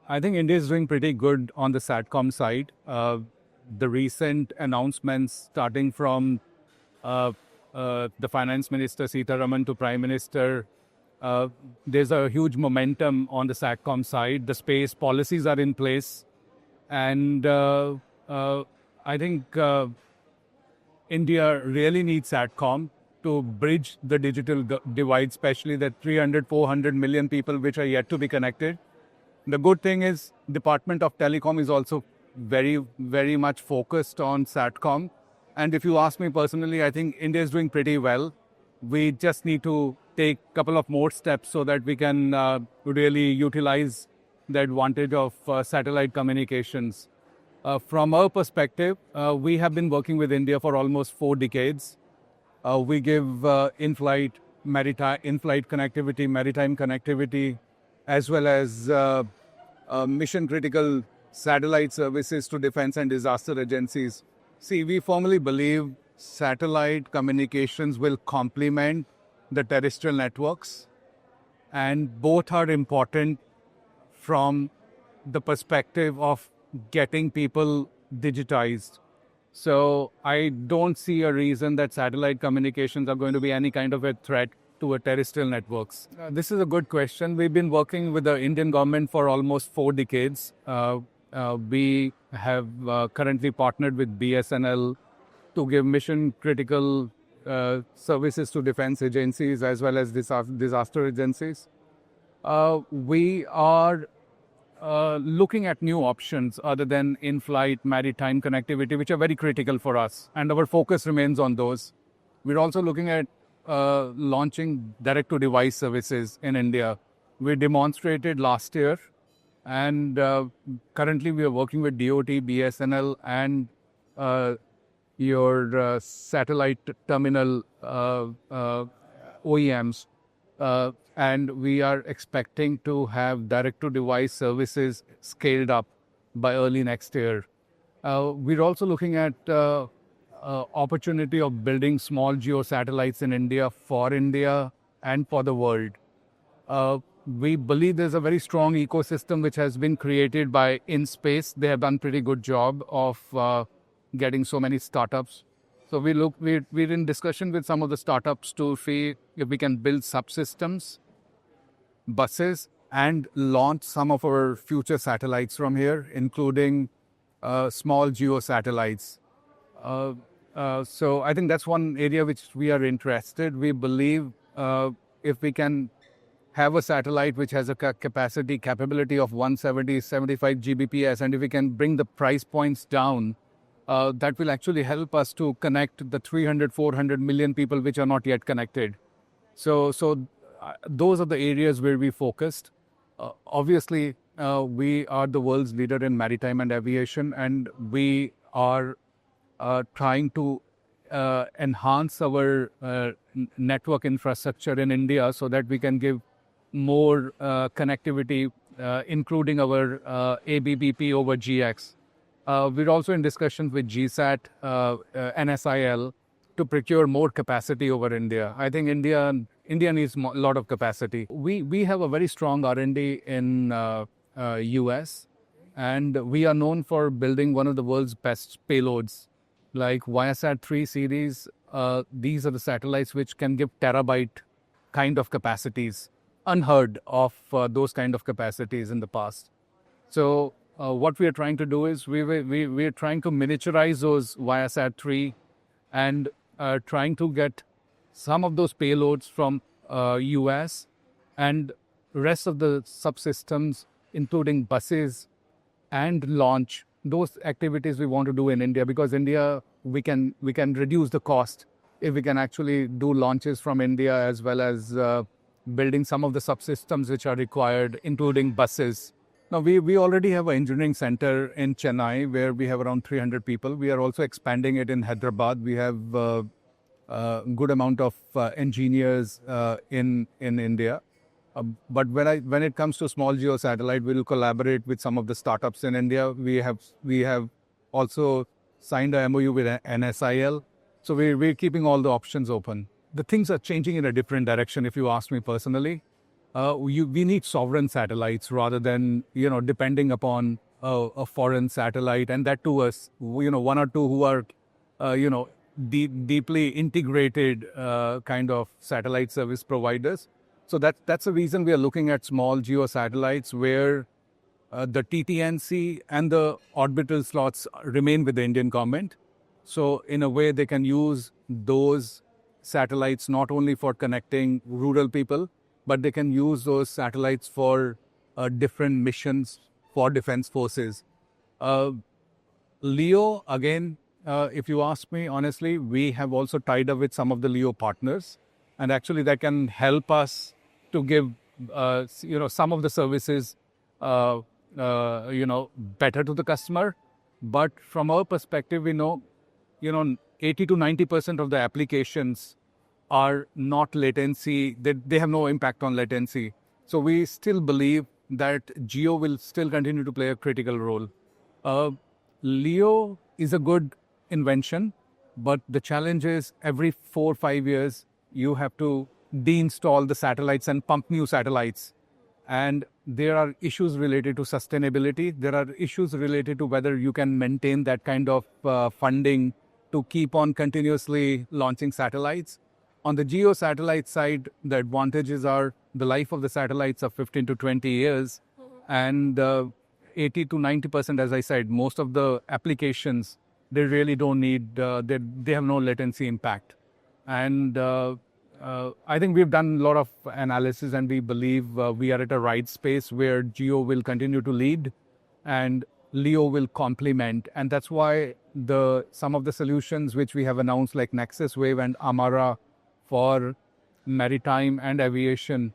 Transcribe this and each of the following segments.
I think India is doing pretty good on the Satcom side. The recent announcements, starting from the Finance Minister Sitaraman to Prime Minister, there's a huge momentum on the Satcom side. The space policies are in place, and I think India really needs Satcom to bridge the digital divide, especially the 300, 400 million people which are yet to be connected. The good thing is Department of Telecom is also very, very much focused on Satcom. And if you ask me personally, I think India is doing pretty well. We just need to take a couple of more steps so that we can really utilize the advantage of satellite communications. From our perspective, we have been working with India for almost 4 decades. We give in-flight connectivity, maritime connectivity, as well as mission-critical satellite services to defense and disaster agencies. See, we firmly believe satellite communications will complement the terrestrial networks, and both are important from the perspective of getting people digitized. So I don't see a reason that satellite communications are going to be any kind of a threat to a terrestrial networks. This is a good question. We've been working with the Indian government for almost 4 decades. We have currently partnered with BSNL to give mission critical services to defense agencies as well as disaster agencies. We are looking at new options other than in-flight maritime connectivity, which are very critical for us, and our focus remains on those. We're also looking at launching direct-to-device services in India. We demonstrated last year, and currently we are working with DOT, BSNL, and your satellite terminal OEMs. And we are expecting to have direct-to-device services scaled up by early next year. We're also looking at opportunity of building small GEO satellites in India and for the world. We believe there's a very strong ecosystem which has been created by InSpace. They have done pretty good job of getting so many startups. So we're in discussion with some of the startups to see if we can build subsystems, buses, and launch some of our future satellites from here, including small GEO satellites. So I think that's one area which we are interested. We believe if we can have a satellite which has a capability of 175 Gbps, and if we can bring the price points down, that will actually help us to connect the 300, 400 million people which are not yet connected. So those are the areas where we focused. Obviously, we are the world's leader in maritime and aviation, and we are trying to enhance our network infrastructure in India so that we can give more connectivity, including our ABBP over GX. We're also in discussions with GSAT, NSIL, to procure more capacity over India. I think India needs a lot of capacity. We have a very strong R&D in US, and we are known for building one of the world's best payloads, like Viasat 3 series. These are the satellites which can give terabyte kind of capacities, unheard of those kind of capacities in the past. So what we are trying to do is we are trying to miniaturize those Viasat 3 and trying to get some of those payloads from US and rest of the subsystems, including buses and launch. Those activities we want to do in India, because India, we can reduce the cost if we can actually do launches from India, as well as building some of the subsystems which are required, including buses. Now, we already have an engineering center in Chennai where we have around 300 people. We are also expanding it in Hyderabad. We have a good amount of engineers in India. But when it comes to small GEO satellite, we will collaborate with some of the startups in India. We have also signed a MOU with NSIL. So we're keeping all the options open. The things are changing in a different direction, if you ask me personally. we need sovereign satellites rather than depending upon a foreign satellite, and that to us, one or two who are deeply integrated kind of satellite service providers. So that's the reason we are looking at small geo satellites where the TTNC and the orbital slots remain with the Indian government. So in a way, they can use those satellites not only for connecting rural people, but they can use those satellites for different missions for defense forces. LEO, again, if you ask me honestly, we have also tied up with some of the LEO partners, and actually that can help us to give some of the services better to the customer. But from our perspective, we know 80 to 90% of the applications are not latency. They have no impact on latency. So we still believe that GEO will still continue to play a critical role. LEO is a good invention, but the challenge is every 4 or 5 years, you have to deinstall the satellites and pump new satellites. And there are issues related to sustainability. There are issues related to whether you can maintain that kind of funding to keep on continuously launching satellites. On the GEO satellite side, the advantages are the life of the satellites are 15 to 20 years, and 80 to 90%, as I said, most of the applications, they really don't need, they have no latency impact. And I think we've done a lot of analysis, and we believe we are at a right space where GEO will continue to lead and LEO will complement. And that's why some of the solutions which we have announced, like Nexus Wave and Amara for maritime and aviation,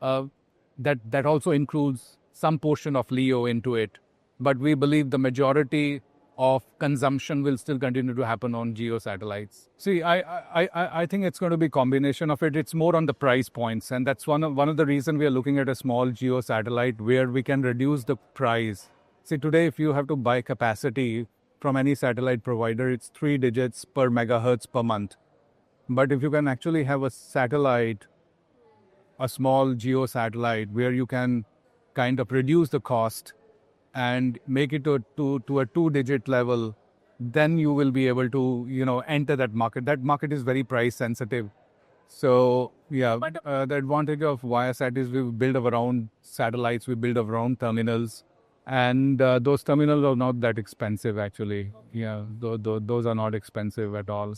that also includes some portion of LEO into it. But we believe the majority of consumption will still continue to happen on GEO satellites. See, I think it's going to be a combination of it. It's more on the price points, and that's one of the reasons we are looking at a small GEO satellite where we can reduce the price. See, today if you have to buy capacity from any satellite provider, it's 3 digits per megahertz per month. But if you can actually have a satellite, a small GEO satellite, where you can kind of reduce the cost and make it to a 2-digit level, then you will be able to enter that market. That market is very price sensitive. So yeah, the advantage of Viasat is we build our own satellites, we build our own terminals, and those terminals are not that expensive actually. Yeah, those are not expensive at all.